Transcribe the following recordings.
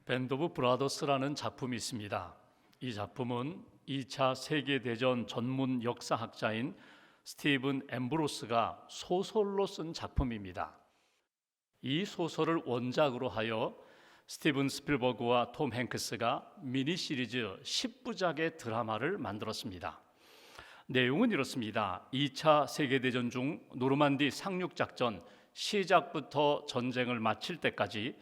밴드 오브 브라더스라는 작품이 있습니다. 이 작품은 2차 세계대전 전문 역사학자인 스티븐 앰브로스가 소설로 쓴 작품입니다. 이 소설을 원작으로 하여 스티븐 스필버그와 톰 행크스가 미니 시리즈 10부작의 드라마를 만들었습니다. 내용은 이렇습니다. 2차 세계대전 중 노르만디 상륙작전 시작부터 전쟁을 마칠 때까지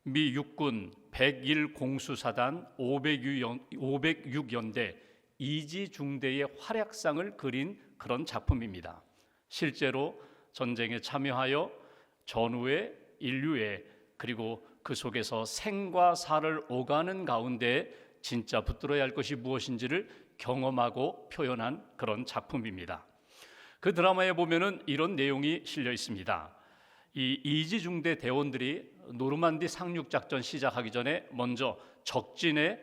미 육군 101 공수사단 506연대 이지중대의 활약상을 그린 그런 작품입니다. 실제로 전쟁에 참여하여 전후에 인류에 그리고 그 속에서 생과 사를 오가는 가운데 진짜 붙들어야 할 것이 무엇인지를 경험하고 표현한 그런 작품입니다. 그 드라마에 보면은 이런 내용이 실려 있습니다. 이 이지중대 대원들이 노르만디 상륙작전 시작하기 전에 먼저 적진에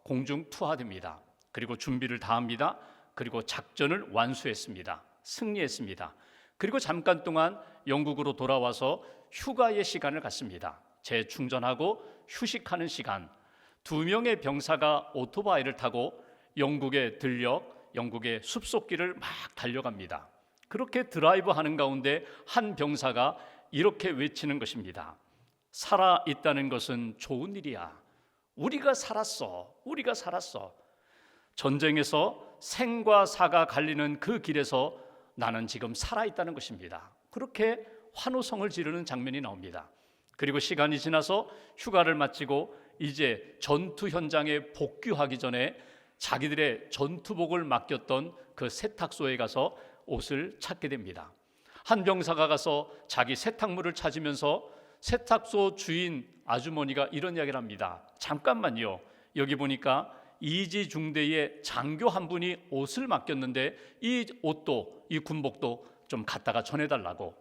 공중 투하됩니다. 그리고 준비를 다 합니다. 그리고 작전을 완수했습니다. 승리했습니다. 그리고 잠깐 동안 영국으로 돌아와서 휴가의 시간을 갖습니다. 재충전하고 휴식하는 시간. 2명의 병사가 오토바이를 타고 영국에 들려 영국의 숲속길을 막 달려갑니다. 그렇게 드라이브 하는 가운데 한 병사가 이렇게 외치는 것입니다. 살아있다는 것은 좋은 일이야. 우리가 살았어. 우리가 살았어. 전쟁에서 생과 사가 갈리는 그 길에서 나는 지금 살아있다는 것입니다. 그렇게 환호성을 지르는 장면이 나옵니다. 그리고 시간이 지나서 휴가를 마치고 이제 전투 현장에 복귀하기 전에 자기들의 전투복을 맡겼던 그 세탁소에 가서 옷을 찾게 됩니다. 한 병사가 가서 자기 세탁물을 찾으면서 세탁소 주인 아주머니가 이런 이야기를 합니다. 잠깐만요. 여기 보니까 이지중대의 장교 한 분이 옷을 맡겼는데 이 옷도 이 군복도 좀 갖다가 전해달라고.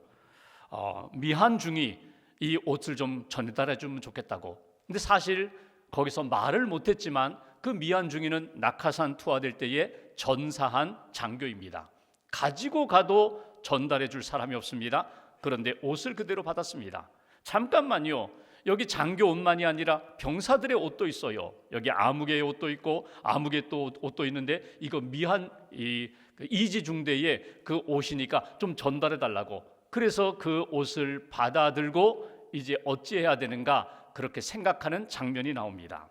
미한중이 이 옷을 좀 전해달아 주면 좋겠다고. 근데 사실 거기서 말을 못했지만 그 미한중이는 낙하산 투하될 때에 전사한 장교입니다. 가지고 가도 전달해 줄 사람이 없습니다. 그런데 옷을 그대로 받았습니다. 잠깐만요. 여기 장교 옷만이 아니라 병사들의 옷도 있어요. 여기 아무개의 옷도 있고 아무개 또 옷도 있는데 이거 이지중대의 그 옷이니까 좀 전달해 달라고. 그래서 그 옷을 받아들고 이제 어찌해야 되는가 그렇게 생각하는 장면이 나옵니다.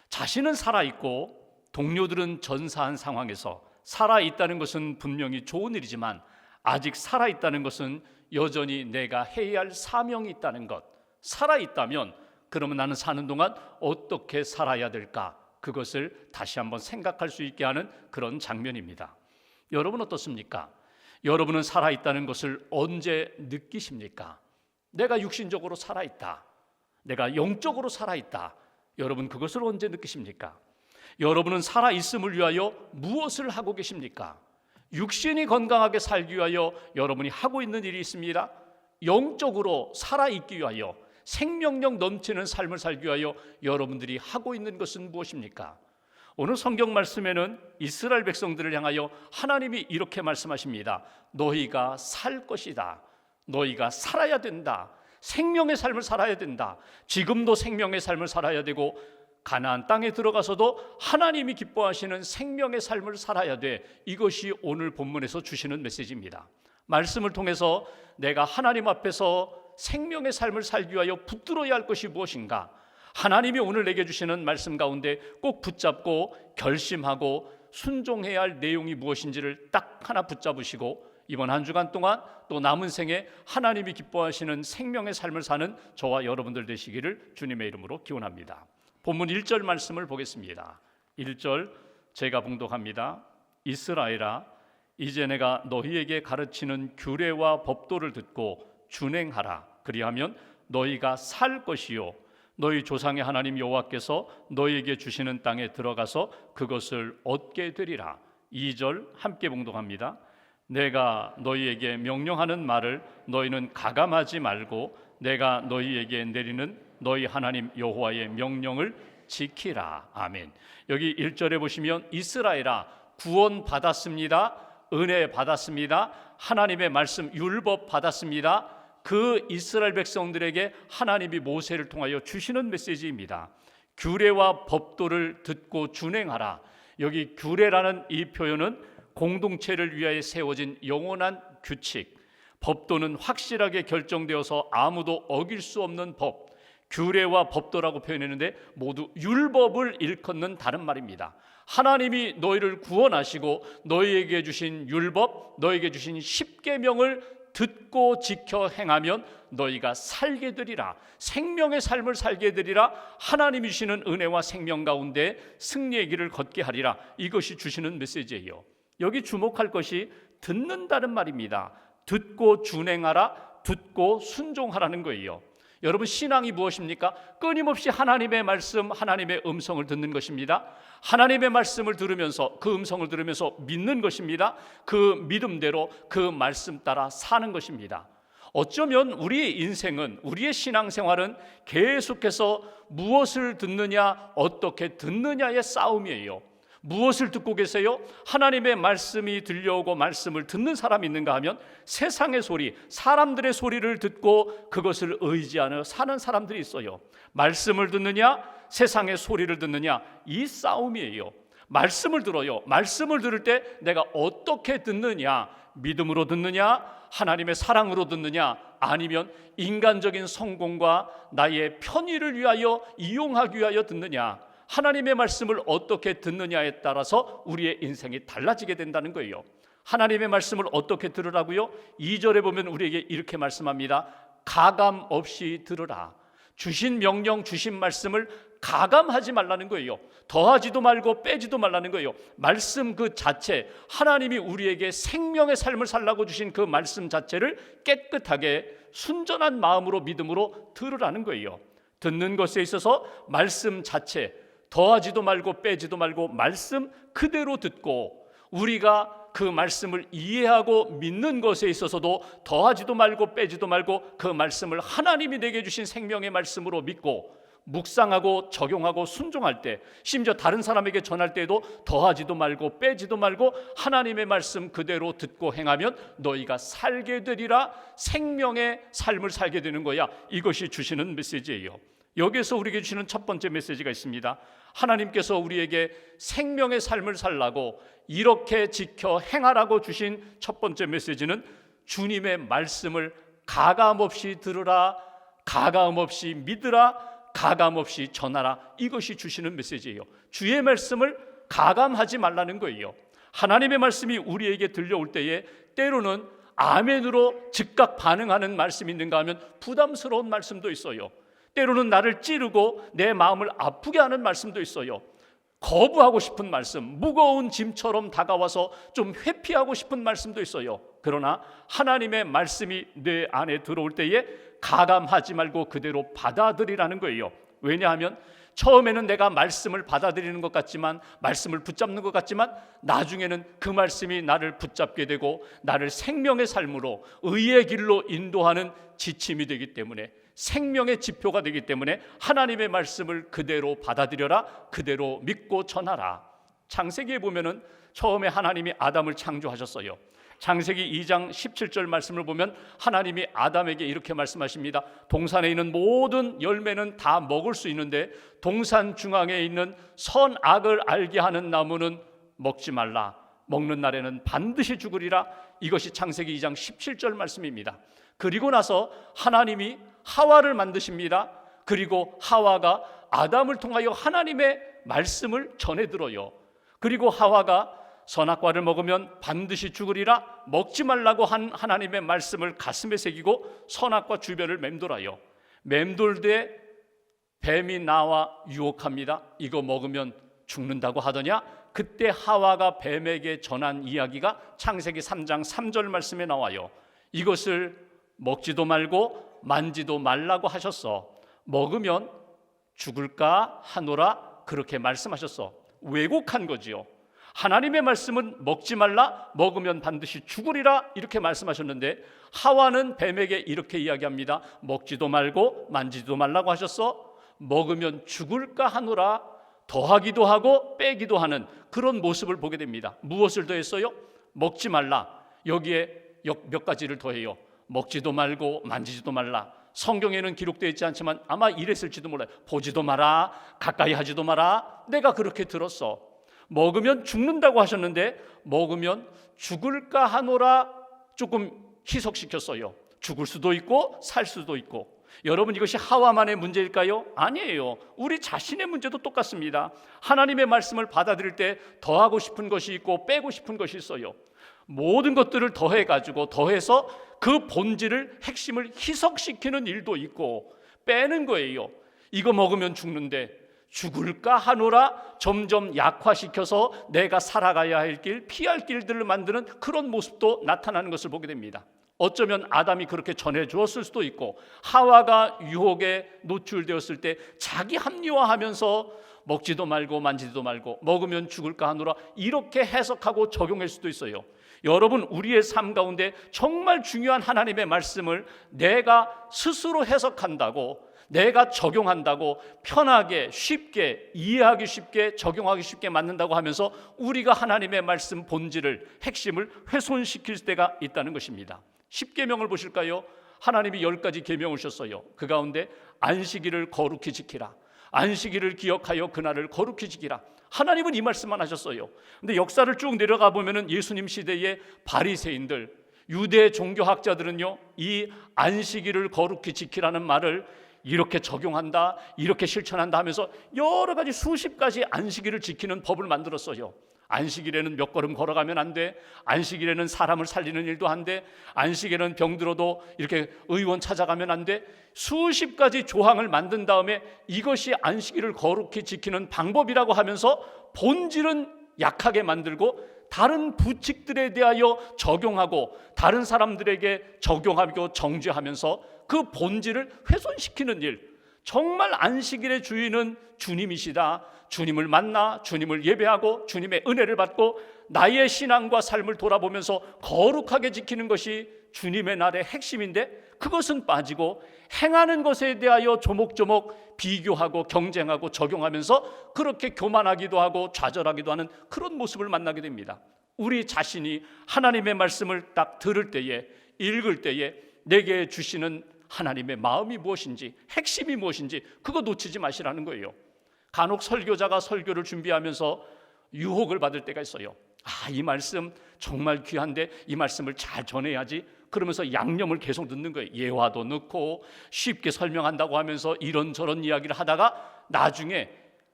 자신은 살아있고 동료들은 전사한 상황에서 살아있다는 것은 분명히 좋은 일이지만 아직 살아있다는 것은 여전히 내가 해야 할 사명이 있다는 것. 살아있다면 그러면 나는 사는 동안 어떻게 살아야 될까? 그것을 다시 한번 생각할 수 있게 하는 그런 장면입니다. 여러분 어떻습니까? 여러분은 살아있다는 것을 언제 느끼십니까? 내가 육신적으로 살아있다. 내가 영적으로 살아있다. 여러분 그것을 언제 느끼십니까? 여러분은 살아있음을 위하여 무엇을 하고 계십니까? 육신이 건강하게 살기 위하여 여러분이 하고 있는 일이 있습니다. 영적으로 살아있기 위하여 생명력 넘치는 삶을 살기 위하여 여러분들이 하고 있는 것은 무엇입니까? 오늘 성경 말씀에는 이스라엘 백성들을 향하여 하나님이 이렇게 말씀하십니다. 너희가 살 것이다. 너희가 살아야 된다. 생명의 삶을 살아야 된다. 지금도 생명의 삶을 살아야 되고 가나안 땅에 들어가서도 하나님이 기뻐하시는 생명의 삶을 살아야 돼. 이것이 오늘 본문에서 주시는 메시지입니다. 말씀을 통해서 내가 하나님 앞에서 생명의 삶을 살기 위하여 붙들어야 할 것이 무엇인가? 하나님이 오늘 내게 주시는 말씀 가운데 꼭 붙잡고 결심하고 순종해야 할 내용이 무엇인지를 딱 하나 붙잡으시고 이번 한 주간 동안 또 남은 생에 하나님이 기뻐하시는 생명의 삶을 사는 저와 여러분들 되시기를 주님의 이름으로 기원합니다. 본문 1절 말씀을 보겠습니다. 1절 제가 봉독합니다. 이스라엘아, 이제 내가 너희에게 가르치는 규례와 법도를 듣고 준행하라. 그리하면 너희가 살 것이요 너희 조상의 하나님 여호와께서 너희에게 주시는 땅에 들어가서 그것을 얻게 되리라. 2절 함께 봉독합니다. 내가 너희에게 명령하는 말을 너희는 가감하지 말고 내가 너희에게 내리는 너희 하나님 여호와의 명령을 지키라. 아멘. 여기 1절에 보시면 이스라엘아 구원 받았습니다. 은혜 받았습니다. 하나님의 말씀 율법 받았습니다. 그 이스라엘 백성들에게 하나님이 모세를 통하여 주시는 메시지입니다. 규례와 법도를 듣고 준행하라. 여기 규례라는 이 표현은 공동체를 위하여 세워진 영원한 규칙, 법도는 확실하게 결정되어서 아무도 어길 수 없는 법, 규례와 법도라고 표현했는데 모두 율법을 일컫는 다른 말입니다. 하나님이 너희를 구원하시고 너희에게 주신 율법, 너희에게 주신 십계명을 듣고 지켜 행하면 너희가 살게 되리라. 생명의 삶을 살게 되리라. 하나님이 주시는 은혜와 생명 가운데 승리의 길을 걷게 하리라. 이것이 주시는 메시지예요. 여기 주목할 것이 듣는다는 말입니다. 듣고 준행하라, 듣고 순종하라는 거예요. 여러분, 신앙이 무엇입니까? 끊임없이 하나님의 말씀, 하나님의 음성을 듣는 것입니다. 하나님의 말씀을 들으면서, 그 음성을 들으면서 믿는 것입니다. 그 믿음대로 그 말씀 따라 사는 것입니다. 어쩌면 우리의 인생은, 우리의 신앙생활은 계속해서 무엇을 듣느냐, 어떻게 듣느냐의 싸움이에요. 무엇을 듣고 계세요? 하나님의 말씀이 들려오고 말씀을 듣는 사람이 있는가 하면 세상의 소리, 사람들의 소리를 듣고 그것을 의지하며 사는 사람들이 있어요. 말씀을 듣느냐, 세상의 소리를 듣느냐, 이 싸움이에요. 말씀을 들어요. 말씀을 들을 때 내가 어떻게 듣느냐, 믿음으로 듣느냐, 하나님의 사랑으로 듣느냐, 아니면 인간적인 성공과 나의 편의를 위하여, 이용하기 위하여 듣느냐, 하나님의 말씀을 어떻게 듣느냐에 따라서 우리의 인생이 달라지게 된다는 거예요. 하나님의 말씀을 어떻게 들으라고요? 2절에 보면 우리에게 이렇게 말씀합니다. 가감 없이 들으라. 주신 명령, 주신 말씀을 가감하지 말라는 거예요. 더하지도 말고 빼지도 말라는 거예요. 말씀 그 자체, 하나님이 우리에게 생명의 삶을 살라고 주신 그 말씀 자체를 깨끗하게 순전한 마음으로, 믿음으로 들으라는 거예요. 듣는 것에 있어서 말씀 자체, 더하지도 말고 빼지도 말고 말씀 그대로 듣고, 우리가 그 말씀을 이해하고 믿는 것에 있어서도 더하지도 말고 빼지도 말고 그 말씀을 하나님이 내게 주신 생명의 말씀으로 믿고 묵상하고 적용하고 순종할 때, 심지어 다른 사람에게 전할 때에도 더하지도 말고 빼지도 말고 하나님의 말씀 그대로 듣고 행하면 너희가 살게 되리라. 생명의 삶을 살게 되는 거야. 이것이 주시는 메시지예요. 여기에서 우리에게 주시는 첫 번째 메시지가 있습니다. 하나님께서 우리에게 생명의 삶을 살라고 이렇게 지켜 행하라고 주신 첫 번째 메시지는 주님의 말씀을 가감없이 들으라, 가감없이 믿으라, 가감없이 전하라. 이것이 주시는 메시지예요. 주의 말씀을 가감하지 말라는 거예요. 하나님의 말씀이 우리에게 들려올 때에 때로는 아멘으로 즉각 반응하는 말씀이 있는가 하면 부담스러운 말씀도 있어요. 때로는 나를 찌르고 내 마음을 아프게 하는 말씀도 있어요. 거부하고 싶은 말씀, 무거운 짐처럼 다가와서 좀 회피하고 싶은 말씀도 있어요. 그러나 하나님의 말씀이 내 안에 들어올 때에 가감하지 말고 그대로 받아들이라는 거예요. 왜냐하면 처음에는 내가 말씀을 받아들이는 것 같지만, 말씀을 붙잡는 것 같지만, 나중에는 그 말씀이 나를 붙잡게 되고 나를 생명의 삶으로, 의의 길로 인도하는 지침이 되기 때문에, 생명의 지표가 되기 때문에 하나님의 말씀을 그대로 받아들여라, 그대로 믿고 전하라. 창세기에 보면은 처음에 하나님이 아담을 창조하셨어요. 창세기 2장 17절 말씀을 보면 하나님이 아담에게 이렇게 말씀하십니다. 동산에 있는 모든 열매는 다 먹을 수 있는데 동산 중앙에 있는 선악을 알게 하는 나무는 먹지 말라. 먹는 날에는 반드시 죽으리라. 이것이 창세기 2장 17절 말씀입니다. 그리고 나서 하나님이 하와를 만드십니다. 그리고 하와가 아담을 통하여 하나님의 말씀을 전해 들어요. 그리고 하와가 선악과를 먹으면 반드시 죽으리라 먹지 말라고 한 하나님의 말씀을 가슴에 새기고 선악과 주변을 맴돌아요. 맴돌되 뱀이 나와 유혹합니다. 이거 먹으면 죽는다고 하더냐? 그때 하와가 뱀에게 전한 이야기가 창세기 3장 3절 말씀에 나와요. 이것을 먹지도 말고 만지도 말라고 하셨어. 먹으면 죽을까 하노라. 그렇게 말씀하셨어. 왜곡한 거지요. 하나님의 말씀은 먹지 말라, 먹으면 반드시 죽으리라 이렇게 말씀하셨는데 하와는 뱀에게 이렇게 이야기합니다. 먹지도 말고 만지도 말라고 하셨어. 먹으면 죽을까 하노라. 더하기도 하고 빼기도 하는 그런 모습을 보게 됩니다. 무엇을 더했어요? 먹지 말라. 여기에 몇 가지를 더해요. 먹지도 말고 만지지도 말라. 성경에는 기록되어 있지 않지만 아마 이랬을지도 몰라요. 보지도 마라, 가까이 하지도 마라. 내가 그렇게 들었어. 먹으면 죽는다고 하셨는데 먹으면 죽을까 하노라 조금 희석시켰어요. 죽을 수도 있고 살 수도 있고. 여러분, 이것이 하와만의 문제일까요? 아니에요. 우리 자신의 문제도 똑같습니다. 하나님의 말씀을 받아들일 때 더하고 싶은 것이 있고 빼고 싶은 것이 있어요. 모든 것들을 더해서 그 본질을, 핵심을 희석시키는 일도 있고 빼는 거예요. 이거 먹으면 죽는데 죽을까 하노라 점점 약화시켜서 내가 살아가야 할 길, 피할 길들을 만드는 그런 모습도 나타나는 것을 보게 됩니다. 어쩌면 아담이 그렇게 전해주었을 수도 있고 하와가 유혹에 노출되었을 때 자기 합리화하면서 먹지도 말고 만지지도 말고 먹으면 죽을까 하노라 이렇게 해석하고 적용할 수도 있어요. 여러분, 우리의 삶 가운데 정말 중요한 하나님의 말씀을 내가 스스로 해석한다고, 내가 적용한다고, 편하게 쉽게 이해하기 쉽게 적용하기 쉽게 만든다고 하면서 우리가 하나님의 말씀 본질을, 핵심을 훼손시킬 때가 있다는 것입니다. 10계명을 보실까요? 하나님이 10가지 계명을 주셨어요. 그 가운데 안식일을 거룩히 지키라, 안식일을 기억하여 그날을 거룩히 지키라. 하나님은 이 말씀만 하셨어요. 근데 역사를 쭉 내려가 보면은 예수님 시대의 바리새인들, 유대 종교학자들은요, 이 안식일을 거룩히 지키라는 말을 이렇게 적용한다, 이렇게 실천한다 하면서 여러 가지 수십 가지 안식일을 지키는 법을 만들었어요. 안식일에는 몇 걸음 걸어가면 안 돼, 안식일에는 사람을 살리는 일도 안 돼, 안식일에는 병들어도 이렇게 의원 찾아가면 안 돼. 수십 가지 조항을 만든 다음에 이것이 안식일을 거룩히 지키는 방법이라고 하면서 본질은 약하게 만들고 다른 부칙들에 대하여 적용하고 다른 사람들에게 적용하고 정죄하면서 그 본질을 훼손시키는 일. 정말 안식일의 주인은 주님이시다. 주님을 만나 주님을 예배하고 주님의 은혜를 받고 나의 신앙과 삶을 돌아보면서 거룩하게 지키는 것이 주님의 날의 핵심인데 그것은 빠지고 행하는 것에 대하여 조목조목 비교하고 경쟁하고 적용하면서 그렇게 교만하기도 하고 좌절하기도 하는 그런 모습을 만나게 됩니다. 우리 자신이 하나님의 말씀을 딱 들을 때에, 읽을 때에 내게 주시는 하나님의 마음이 무엇인지, 핵심이 무엇인지 그거 놓치지 마시라는 거예요. 간혹 설교자가 설교를 준비하면서 유혹을 받을 때가 있어요. 이 말씀 정말 귀한데 이 말씀을 잘 전해야지, 그러면서 양념을 계속 넣는 거예요. 예화도 넣고 쉽게 설명한다고 하면서 이런저런 이야기를 하다가 나중에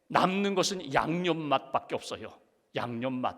남는 것은 양념 맛밖에 없어요. 양념 맛.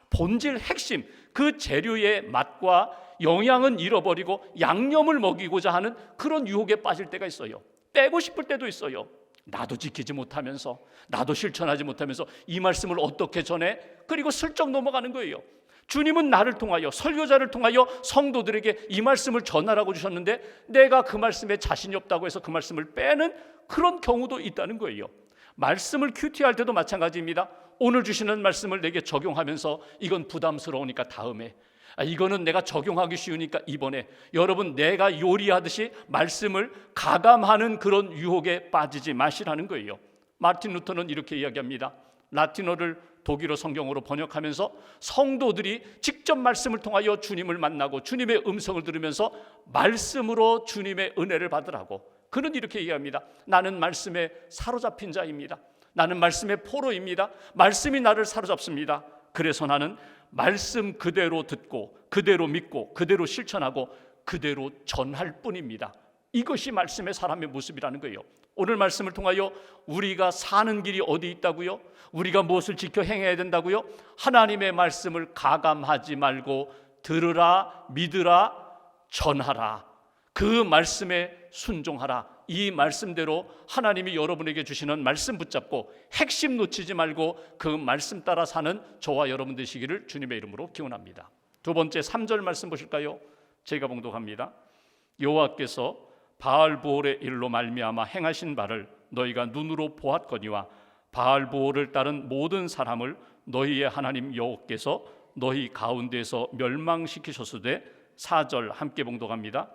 본질 핵심, 그 재료의 맛과 영양은 잃어버리고 양념을 먹이고자 하는 그런 유혹에 빠질 때가 있어요. 빼고 싶을 때도 있어요. 나도 지키지 못하면서, 나도 실천하지 못하면서 이 말씀을 어떻게 전해? 그리고 슬쩍 넘어가는 거예요. 주님은 나를 통하여, 설교자를 통하여 성도들에게 이 말씀을 전하라고 주셨는데 내가 그 말씀에 자신이 없다고 해서 그 말씀을 빼는 그런 경우도 있다는 거예요. 말씀을 큐티할 때도 마찬가지입니다. 오늘 주시는 말씀을 내게 적용하면서 이건 부담스러우니까 다음에, 이거는 내가 적용하기 쉬우니까 이번에. 여러분, 내가 요리하듯이 말씀을 가감하는 그런 유혹에 빠지지 마시라는 거예요. 마틴 루터는 이렇게 이야기합니다. 라틴어를 독일어 성경으로 번역하면서 성도들이 직접 말씀을 통하여 주님을 만나고 주님의 음성을 들으면서 말씀으로 주님의 은혜를 받으라고. 그는 이렇게 얘기합니다. 나는 말씀에 사로잡힌 자입니다. 나는 말씀의 포로입니다. 말씀이 나를 사로잡습니다. 그래서 나는 말씀 그대로 듣고 그대로 믿고 그대로 실천하고 그대로 전할 뿐입니다. 이것이 말씀의 사람의 모습이라는 거예요. 오늘 말씀을 통하여 우리가 사는 길이 어디 있다고요? 우리가 무엇을 지켜 행해야 된다고요? 하나님의 말씀을 가감하지 말고 들으라, 믿으라, 전하라. 그 말씀에 순종하라. 이 말씀대로 하나님이 여러분에게 주시는 말씀 붙잡고 핵심 놓치지 말고 그 말씀 따라 사는 저와 여러분 되시기를 주님의 이름으로 기원합니다. 두 번째 3절 말씀 보실까요? 제가 봉독합니다. 여호와께서 바알보올의 일로 말미암아 행하신 바를 너희가 눈으로 보았거니와 바알보올을 따른 모든 사람을 너희의 하나님 여호와께서 너희 가운데서 멸망시키셨으되 4절 함께 봉독합니다.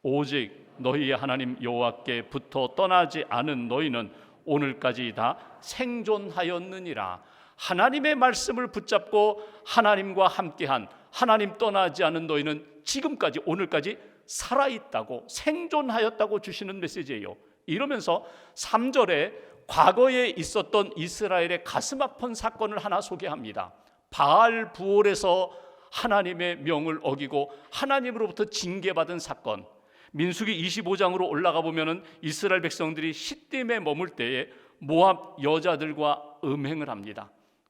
오직 너희의 하나님 여호와께 붙어 떠나지 않은 너희는 오늘까지 다 생존하였느니라. 하나님의 말씀을 붙잡고 하나님과 함께한, 하나님 떠나지 않은 너희는 지금까지, 오늘까지 살아있다고, 생존하였다고 주시는 메시지예요. 이러면서 3절에 과거에 있었던 이스라엘의 가슴 아픈 사건을 하나 소개합니다. 바알 부올에서 하나님의 명을 어기고 하나님으로부터 징계받은 사건. 민수기 25장으로 올라가 보면은 이스라엘 백성들이 시딤에 머물 때에 모압 여자들과 음행을 합니다.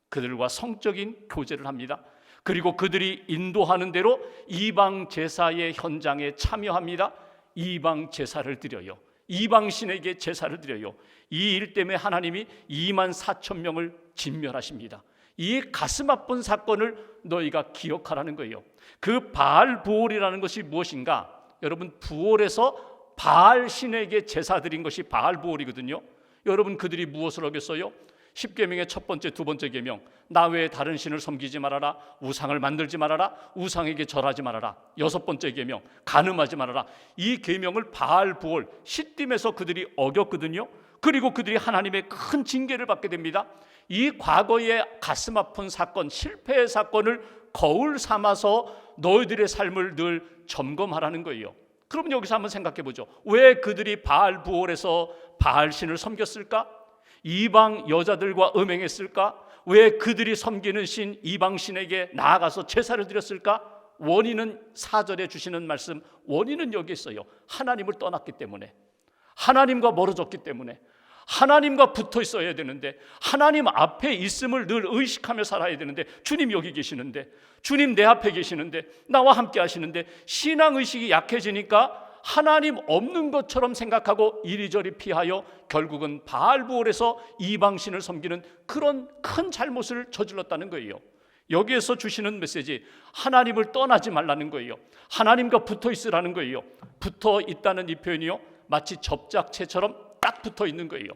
그들과 성적인 교제를 합니다. 그리고 그들이 인도하는 대로 이방 제사의 현장에 참여합니다. 이방 제사를 드려요. 이방 신에게 제사를 드려요. 이 일 때문에 하나님이 2만 4천 명을 진멸하십니다. 이 가슴 아픈 사건을 너희가 기억하라는 거예요. 그 바알 부올이라는 것이 무엇인가? 여러분, 부올에서 바알 신에게 제사 드린 것이 바알 부올이거든요. 여러분, 그들이 무엇을 어겼어요? 10계명의 첫 번째, 두 번째 계명, 나 외에 다른 신을 섬기지 말아라, 우상을 만들지 말아라, 우상에게 절하지 말아라. 여섯 번째 계명, 간음하지 말아라. 이 계명을 바알 부올 시딤에서 그들이 어겼거든요. 그리고 그들이 하나님의 큰 징계를 받게 됩니다. 이 과거의 가슴 아픈 사건, 실패의 사건을 거울 삼아서 너희들의 삶을 늘 점검하라는 거예요. 그럼 여기서 한번 생각해 보죠. 왜 그들이 바알 부올에서 바알 신을 섬겼을까? 이방 여자들과 음행했을까? 왜 그들이 섬기는 신 이방 신에게 나아가서 제사를 드렸을까? 원인은 4절에 주시는 말씀, 원인은 여기 있어요. 하나님을 떠났기 때문에, 하나님과 멀어졌기 때문에, 하나님과 붙어 있어야 되는데, 하나님 앞에 있음을 늘 의식하며 살아야 되는데, 주님 여기 계시는데, 주님 내 앞에 계시는데, 나와 함께 하시는데, 신앙의식이 약해지니까 하나님 없는 것처럼 생각하고 이리저리 피하여 결국은 바알부올에서 이방신을 섬기는 그런 큰 잘못을 저질렀다는 거예요. 여기에서 주시는 메시지, 하나님을 떠나지 말라는 거예요. 하나님과 붙어 있으라는 거예요. 붙어 있다는 이 표현이요, 마치 접착체처럼 딱 붙어 있는 거예요.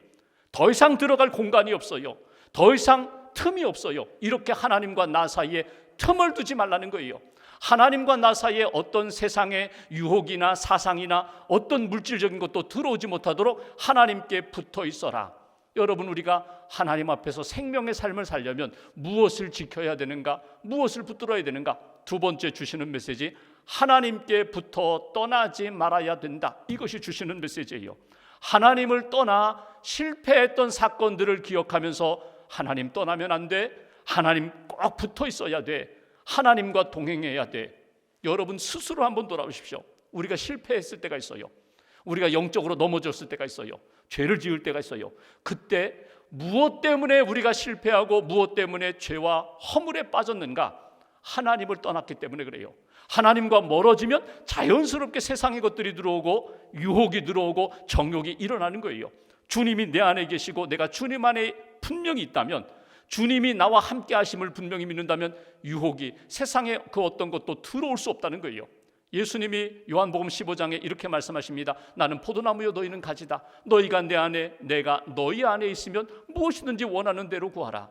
더 이상 들어갈 공간이 없어요. 더 이상 틈이 없어요. 이렇게 하나님과 나 사이에 틈을 두지 말라는 거예요. 하나님과 나 사이에 어떤 세상의 유혹이나 사상이나 어떤 물질적인 것도 들어오지 못하도록 하나님께 붙어 있어라. 여러분, 우리가 하나님 앞에서 생명의 삶을 살려면 무엇을 지켜야 되는가? 무엇을 붙들어야 되는가? 두 번째 주시는 메시지, 하나님께 붙어 떠나지 말아야 된다. 이것이 주시는 메시지예요. 하나님을 떠나 실패했던 사건들을 기억하면서 하나님 떠나면 안 돼. 하나님 꼭 붙어 있어야 돼. 하나님과 동행해야 돼. 여러분, 스스로 한번 돌아오십시오. 우리가 실패했을 때가 있어요. 우리가 영적으로 넘어졌을 때가 있어요. 죄를 지을 때가 있어요. 그때 무엇 때문에 우리가 실패하고 무엇 때문에 죄와 허물에 빠졌는가? 하나님을 떠났기 때문에 그래요. 하나님과 멀어지면 자연스럽게 세상의 것들이 들어오고 유혹이 들어오고 정욕이 일어나는 거예요. 주님이 내 안에 계시고 내가 주님 안에 분명히 있다면, 주님이 나와 함께 하심을 분명히 믿는다면 유혹이, 세상에 그 어떤 것도 들어올 수 없다는 거예요. 예수님이 요한복음 15장에 이렇게 말씀하십니다. 나는 포도나무요 너희는 가지다. 너희가 내 안에, 내가 너희 안에 있으면 무엇이든지 원하는 대로 구하라.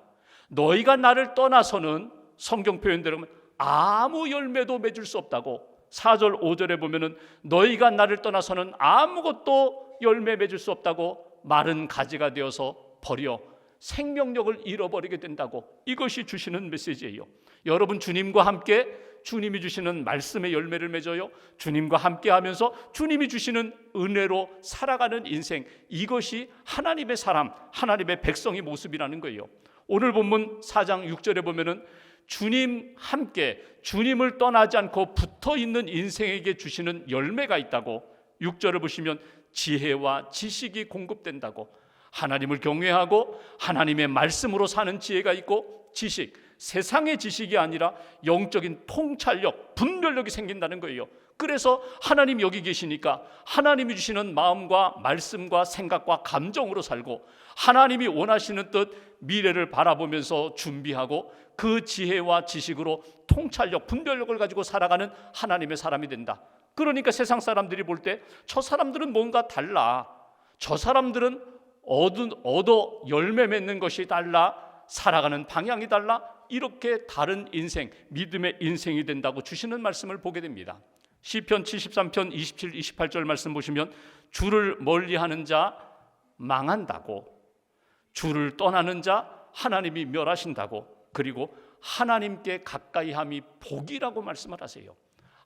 너희가 나를 떠나서는, 성경 표현대로 아무 열매도 맺을 수 없다고. 4절 5절에 보면은 너희가 나를 떠나서는 아무것도 열매 맺을 수 없다고, 마른 가지가 되어서 버려 생명력을 잃어버리게 된다고. 이것이 주시는 메시지예요. 여러분, 주님과 함께 주님이 주시는 말씀의 열매를 맺어요. 주님과 함께 하면서 주님이 주시는 은혜로 살아가는 인생, 이것이 하나님의 사람, 하나님의 백성의 모습이라는 거예요. 오늘 본문 4장 6절에 보면은 주님 함께, 주님을 떠나지 않고 붙어 있는 인생에게 주시는 열매가 있다고. 6절을 보시면 지혜와 지식이 공급된다고. 하나님을 경외하고 하나님의 말씀으로 사는 지혜가 있고, 지식, 세상의 지식이 아니라 영적인 통찰력, 분별력이 생긴다는 거예요. 그래서 하나님 여기 계시니까 하나님이 주시는 마음과 말씀과 생각과 감정으로 살고, 하나님이 원하시는 뜻, 미래를 바라보면서 준비하고 그 지혜와 지식으로 통찰력, 분별력을 가지고 살아가는 하나님의 사람이 된다. 그러니까 세상 사람들이 볼 때 저 사람들은 뭔가 달라, 저 사람들은 얻어 열매 맺는 것이 달라, 살아가는 방향이 달라, 이렇게 다른 인생, 믿음의 인생이 된다고 주시는 말씀을 보게 됩니다. 시편 73편 27, 28절 말씀 보시면 주를 멀리하는 자 망한다고, 주를 떠나는 자 하나님이 멸하신다고, 그리고 하나님께 가까이함이 복이라고 말씀을 하세요.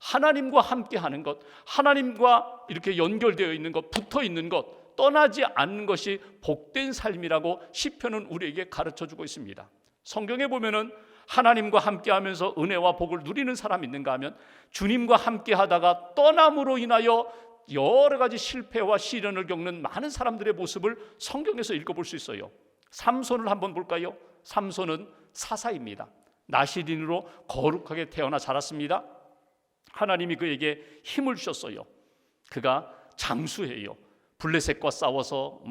하나님과 함께 하는 것, 하나님과 이렇게 연결되어 있는 것, 붙어 있는 것, 떠나지 않는 것이 복된 삶이라고 시편은 우리에게 가르쳐주고 있습니다. 성경에 보면은 하나님과 함께하면서 은혜와 복을 누리는 사람이 있는가 하면 주님과 함께하다가 떠남으로 인하여 여러 가지 실패와 시련을 겪는 많은 사람들의 모습을 성경에서 읽어볼 수 있어요. 삼손을 한번 볼까요? 삼손은 사사입니다. 나시린으로 거룩하게 태어나 자랐습니다. 하나님이 그에게 힘을 주셨어요. 그가 장수예요. 블레셋과 싸워서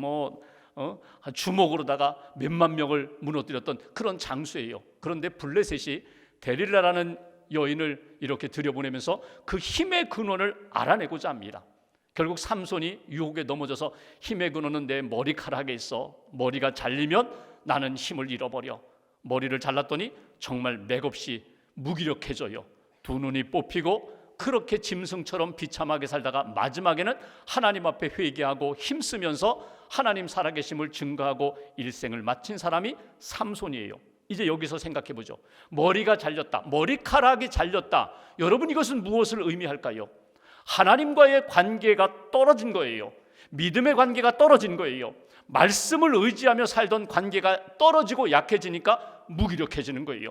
주먹으로다가 몇만 명을 무너뜨렸던 그런 장수예요. 그런데 블레셋이 데릴라라는 여인을 이렇게 들여보내면서 그 힘의 근원을 알아내고자 합니다. 결국 삼손이 유혹에 넘어져서 힘의 근원은 내 머리카락에 있어. 머리가 잘리면 나는 힘을 잃어버려. 머리를 잘랐더니 정말 맥없이 무기력해져요. 두 눈이 뽑히고 그렇게 짐승처럼 비참하게 살다가 마지막에는 하나님 앞에 회개하고 힘쓰면서 하나님 살아계심을 증거하고 일생을 마친 사람이 삼손이에요. 이제 여기서 생각해 보죠. 머리가 잘렸다, 머리카락이 잘렸다. 여러분, 이것은 무엇을 의미할까요? 하나님과의 관계가 떨어진 거예요. 믿음의 관계가 떨어진 거예요. 말씀을 의지하며 살던 관계가 떨어지고 약해지니까 무기력해지는 거예요.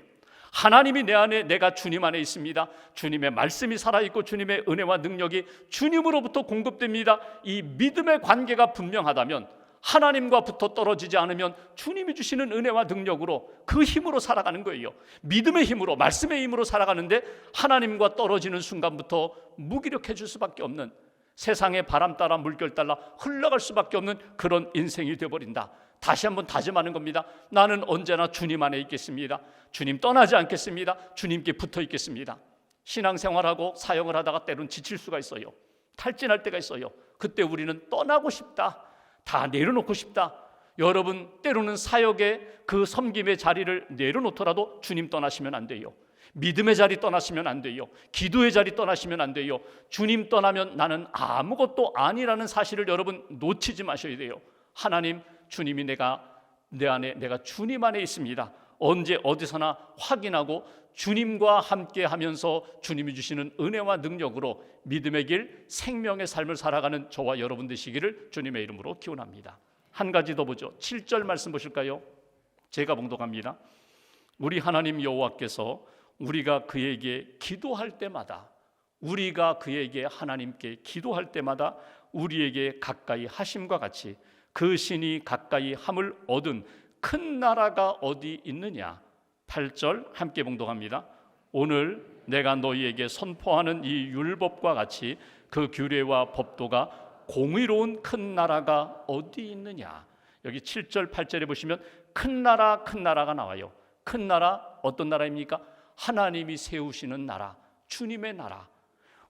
하나님이 내 안에, 내가 주님 안에 있습니다. 주님의 말씀이 살아있고 주님의 은혜와 능력이 주님으로부터 공급됩니다. 이 믿음의 관계가 분명하다면, 하나님과 붙어 떨어지지 않으면 주님이 주시는 은혜와 능력으로 그 힘으로 살아가는 거예요. 믿음의 힘으로, 말씀의 힘으로 살아가는데 하나님과 떨어지는 순간부터 무기력해질 수밖에 없는, 세상의 바람 따라 물결 따라 흘러갈 수밖에 없는 그런 인생이 되어버린다. 다시 한번 다짐하는 겁니다. 나는 언제나 주님 안에 있겠습니다. 주님 떠나지 않겠습니다. 주님께 붙어 있겠습니다. 신앙생활하고 사역을 하다가 때론 지칠 수가 있어요. 탈진할 때가 있어요. 그때 우리는 떠나고 싶다, 다 내려놓고 싶다. 여러분, 때로는 사역의 그 섬김의 자리를 내려놓더라도 주님 떠나시면 안 돼요. 믿음의 자리 떠나시면 안 돼요. 기도의 자리 떠나시면 안 돼요. 주님 떠나면 나는 아무것도 아니라는 사실을 여러분 놓치지 마셔야 돼요. 하나님, 주님이 내 안에, 내가 주님 안에 있습니다. 언제 어디서나 확인하고 주님과 함께 하면서 주님이 주시는 은혜와 능력으로 믿음의 길, 생명의 삶을 살아가는 저와 여러분 되시기를 주님의 이름으로 기원합니다. 한 가지 더 보죠. 7절 말씀 보실까요? 제가 봉독합니다. 우리 하나님 여호와께서 우리가 그에게 기도할 때마다, 우리가 그에게 하나님께 기도할 때마다 우리에게 가까이 하심과 같이 그 신이 가까이 함을 얻은 큰 나라가 어디 있느냐. 8절 함께 봉독합니다. 오늘 내가 너희에게 선포하는 이 율법과 같이 그 규례와 법도가 공의로운 큰 나라가 어디 있느냐. 여기 7절 8절에 보시면 큰 나라, 큰 나라가 나와요. 큰 나라, 어떤 나라입니까? 하나님이 세우시는 나라, 주님의 나라.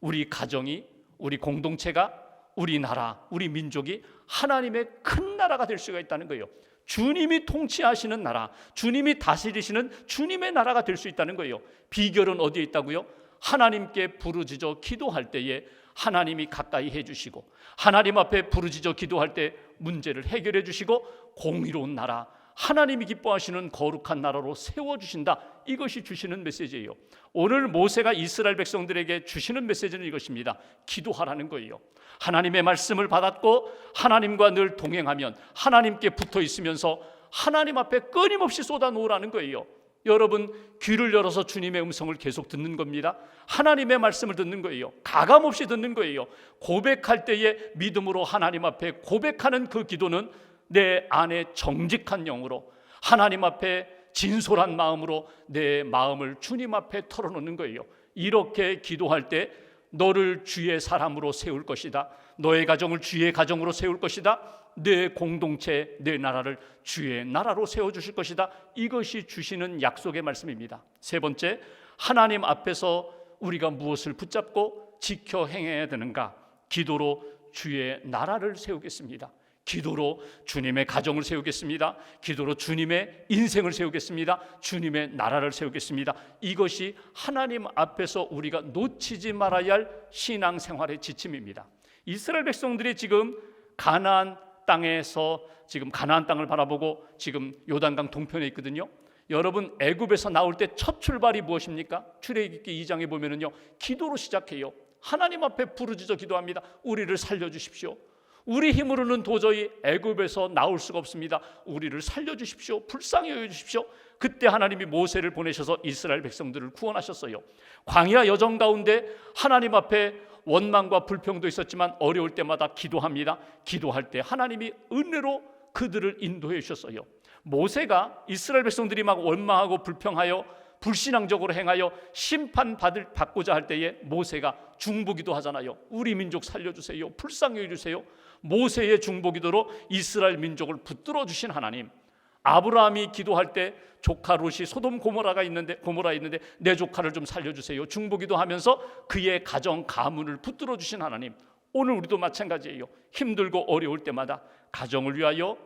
우리 가정이, 우리 공동체가, 우리 나라, 우리 민족이 하나님의 큰 나라가 될 수가 있다는 거예요. 주님이 통치하시는 나라, 주님이 다스리시는 주님의 나라가 될 수 있다는 거예요. 비결은 어디에 있다고요? 하나님께 부르짖어 기도할 때에 하나님이 가까이 해주시고, 하나님 앞에 부르짖어 기도할 때 문제를 해결해 주시고, 공의로운 나라, 하나님이 기뻐하시는 거룩한 나라로 세워주신다. 이것이 주시는 메시지예요. 오늘 모세가 이스라엘 백성들에게 주시는 메시지는 이것입니다. 기도하라는 거예요. 하나님의 말씀을 받았고 하나님과 늘 동행하면, 하나님께 붙어 있으면서 하나님 앞에 끊임없이 쏟아놓으라는 거예요. 여러분, 귀를 열어서 주님의 음성을 계속 듣는 겁니다. 하나님의 말씀을 듣는 거예요. 가감없이 듣는 거예요. 고백할 때에 믿음으로 하나님 앞에 고백하는 그 기도는 내 안에 정직한 영으로, 하나님 앞에 진솔한 마음으로 내 마음을 주님 앞에 털어놓는 거예요. 이렇게 기도할 때 너를 주의 사람으로 세울 것이다. 너의 가정을 주의 가정으로 세울 것이다. 내 공동체, 내 나라를 주의 나라로 세워주실 것이다. 이것이 주시는 약속의 말씀입니다. 세 번째, 하나님 앞에서 우리가 무엇을 붙잡고 지켜 행해야 되는가? 기도로 주의 나라를 세우겠습니다. 기도로 주님의 가정을 세우겠습니다. 기도로 주님의 인생을 세우겠습니다. 주님의 나라를 세우겠습니다. 이것이 하나님 앞에서 우리가 놓치지 말아야 할 신앙생활의 지침입니다. 이스라엘 백성들이 지금 가나안 땅에서 지금 가나안 땅을 바라보고 지금 요단강 동편에 있거든요. 여러분, 애굽에서 나올 때 첫 출발이 무엇입니까? 출애굽기 2장에 보면은요, 기도로 시작해요. 하나님 앞에 부르짖어 기도합니다. 우리를 살려주십시오. 우리 힘으로는 도저히 애굽에서 나올 수가 없습니다. 우리를 살려주십시오. 불쌍히 여겨주십시오. 그때 하나님이 모세를 보내셔서 이스라엘 백성들을 구원하셨어요. 광야 여정 가운데 하나님 앞에 원망과 불평도 있었지만 어려울 때마다 기도합니다. 기도할 때 하나님이 은혜로 그들을 인도해 주셨어요. 모세가 이스라엘 백성들이 막 원망하고 불평하여 불신앙적으로 행하여 심판받고자 할 때에 모세가 중보기도 하잖아요. 우리 민족 살려주세요. 불쌍히 여겨주세요. 모세의 중보기도로 이스라엘 민족을 붙들어 주신 하나님. 아브라함이 기도할 때 조카 롯이 소돔 고모라에 있는데 내 조카를 좀 살려주세요. 중보기도 하면서 그의 가정 가문을 붙들어 주신 하나님. 오늘 우리도 마찬가지예요. 힘들고 어려울 때마다 가정을 위하여,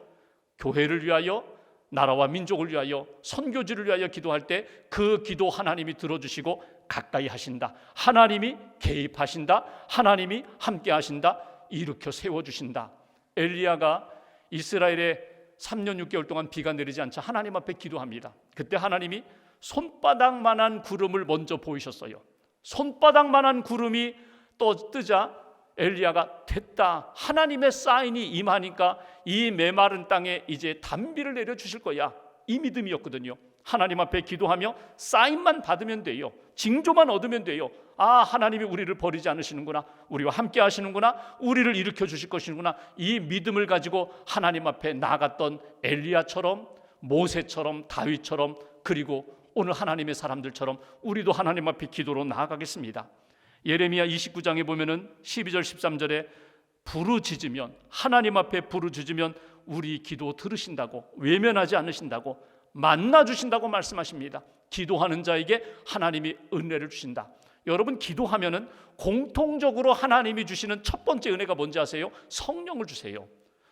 교회를 위하여, 나라와 민족을 위하여, 선교지를 위하여 기도할 때 그 기도 하나님이 들어주시고 가까이 하신다. 하나님이 개입하신다. 하나님이 함께 하신다. 일으켜 세워주신다. 엘리야가 이스라엘에 3년 6개월 동안 비가 내리지 않자 하나님 앞에 기도합니다. 그때 하나님이 손바닥만한 구름을 먼저 보이셨어요. 손바닥만한 구름이 뜨자 엘리야가 됐다, 하나님의 사인이 임하니까 이 메마른 땅에 이제 단비를 내려주실 거야, 이 믿음이었거든요. 하나님 앞에 기도하며 사인만 받으면 돼요. 징조만 얻으면 돼요. 아, 하나님이 우리를 버리지 않으시는구나, 우리와 함께 하시는구나, 우리를 일으켜 주실 것이구나. 이 믿음을 가지고 하나님 앞에 나아갔던 엘리야처럼, 모세처럼, 다윗처럼, 그리고 오늘 하나님의 사람들처럼 우리도 하나님 앞에 기도로 나아가겠습니다. 예레미야 29장에 보면은 12절 13절에 부르짖으면, 하나님 앞에 부르짖으면 우리 기도 들으신다고, 외면하지 않으신다고, 만나 주신다고 말씀하십니다. 기도하는 자에게 하나님이 은혜를 주신다. 여러분, 기도하면은 공통적으로 하나님이 주시는 첫 번째 은혜가 뭔지 아세요? 성령을 주세요.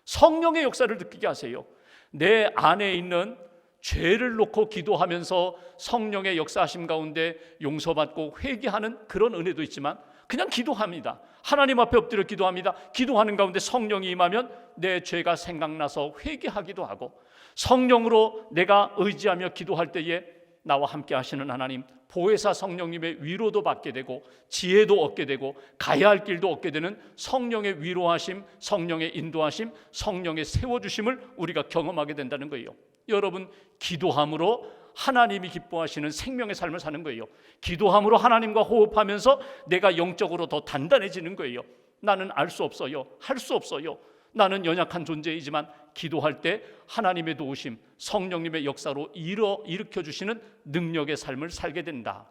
성령의 역사를 느끼게 하세요. 내 안에 있는 죄를 놓고 기도하면서 성령의 역사하심 가운데 용서받고 회개하는 그런 은혜도 있지만, 그냥 기도합니다. 하나님 앞에 엎드려 기도합니다. 기도하는 가운데 성령이 임하면 내 죄가 생각나서 회개하기도 하고, 성령으로 내가 의지하며 기도할 때에 나와 함께 하시는 하나님, 보혜사 성령님의 위로도 받게 되고 지혜도 얻게 되고 가야 할 길도 얻게 되는 성령의 위로하심, 성령의 인도하심, 성령의 세워주심을 우리가 경험하게 된다는 거예요. 여러분, 기도함으로 하나님이 기뻐하시는 생명의 삶을 사는 거예요. 기도함으로 하나님과 호흡하면서 내가 영적으로 더 단단해지는 거예요. 나는 알 수 없어요. 할 수 없어요. 나는 연약한 존재이지만 기도할 때 하나님의 도우심, 성령님의 역사로 일으켜 주시는 능력의 삶을 살게 된다.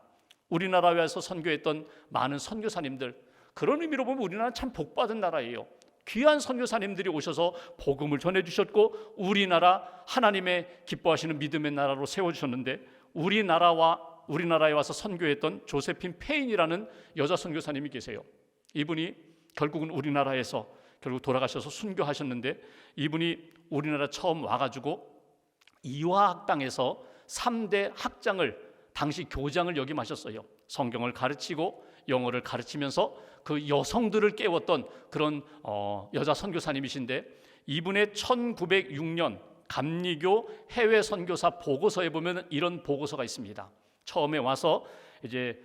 우리나라에서 선교했던 많은 선교사님들, 그런 의미로 보면 우리나라는 참 복받은 나라예요. 귀한 선교사님들이 오셔서 복음을 전해주셨고, 우리나라 하나님의 기뻐하시는 믿음의 나라로 세워주셨는데, 우리나라에 와서 선교했던 조세핀 페인이라는 여자 선교사님이 계세요. 이분이 결국은 우리나라에서 결국 돌아가셔서 순교하셨는데, 이분이 우리나라 처음 와가지고 이화학당에서 3대 학장을, 당시 교장을 역임하셨어요. 성경을 가르치고 영어를 가르치면서 그 여성들을 깨웠던 그런 여자 선교사님이신데, 이분의 1906년 감리교 해외 선교사 보고서에 보면 이런 보고서가 있습니다. 처음에 와서 이제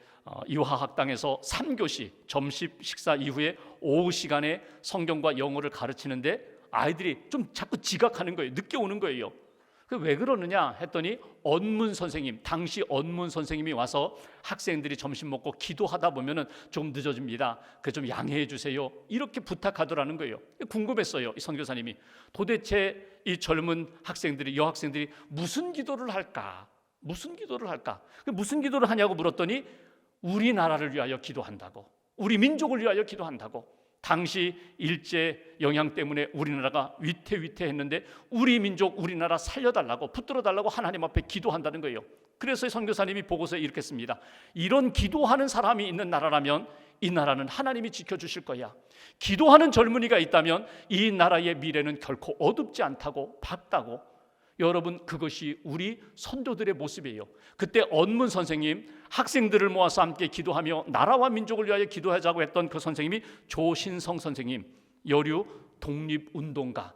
이화학당에서 3교시 점심 식사 이후에 오후 시간에 성경과 영어를 가르치는데 아이들이 좀 자꾸 지각하는 거예요. 늦게 오는 거예요. 왜 그러느냐 했더니 언문 선생님, 당시 언문 선생님이 와서 학생들이 점심 먹고 기도하다 보면은 좀 늦어집니다. 그 좀 양해해 주세요. 이렇게 부탁하더라는 거예요. 궁금했어요. 이 선교사님이 도대체 이 젊은 학생들이, 여학생들이 무슨 기도를 할까? 무슨 기도를 할까? 무슨 기도를 하냐고 물었더니 우리나라를 위하여 기도한다고, 우리 민족을 위하여 기도한다고. 당시 일제 영향 때문에 우리나라가 위태위태했는데 우리 민족, 우리나라 살려달라고, 붙들어달라고 하나님 앞에 기도한다는 거예요. 그래서 선교사님이 보고서에 이렇게 씁니다. 이런 기도하는 사람이 있는 나라라면 이 나라는 하나님이 지켜주실 거야. 기도하는 젊은이가 있다면 이 나라의 미래는 결코 어둡지 않다고, 밝다고. 여러분, 그것이 우리 선조들의 모습이에요. 그때 언문 선생님, 학생들을 모아서 함께 기도하며 나라와 민족을 위하여 기도하자고 했던 그 선생님이 조신성 선생님, 여류 독립운동가.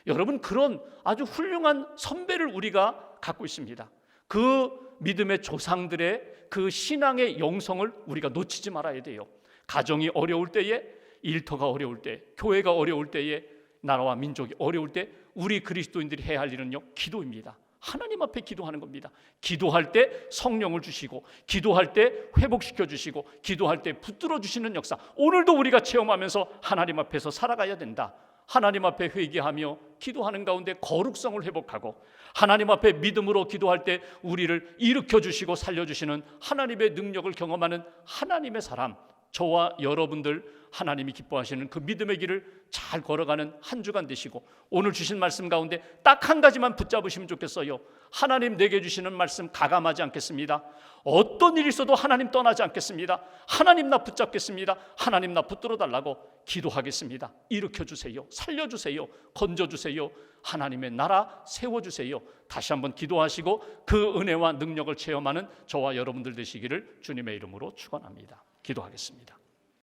여러분, 그런 아주 훌륭한 선배를 우리가 갖고 있습니다. 그 믿음의 조상들의 그 신앙의 영성을 우리가 놓치지 말아야 돼요. 가정이 어려울 때에, 일터가 어려울 때, 교회가 어려울 때에, 나라와 민족이 어려울 때 우리 그리스도인들이 해야 할 일은요, 기도입니다. 하나님 앞에 기도하는 겁니다. 기도할 때 성령을 주시고, 기도할 때 회복시켜 주시고, 기도할 때 붙들어 주시는 역사, 오늘도 우리가 체험하면서 하나님 앞에서 살아가야 된다. 하나님 앞에 회개하며 기도하는 가운데 거룩성을 회복하고, 하나님 앞에 믿음으로 기도할 때 우리를 일으켜 주시고 살려주시는 하나님의 능력을 경험하는 하나님의 사람, 저와 여러분들 하나님이 기뻐하시는 그 믿음의 길을 잘 걸어가는 한 주간 되시고, 오늘 주신 말씀 가운데 딱 한 가지만 붙잡으시면 좋겠어요. 하나님 내게 주시는 말씀 가감하지 않겠습니다. 어떤 일이 있어도 하나님 떠나지 않겠습니다. 하나님 나 붙잡겠습니다. 하나님 나 붙들어 달라고 기도하겠습니다. 일으켜 주세요. 살려주세요. 건져주세요. 하나님의 나라 세워주세요. 다시 한번 기도하시고 그 은혜와 능력을 체험하는 저와 여러분들 되시기를 주님의 이름으로 축원합니다. 기도하겠습니다.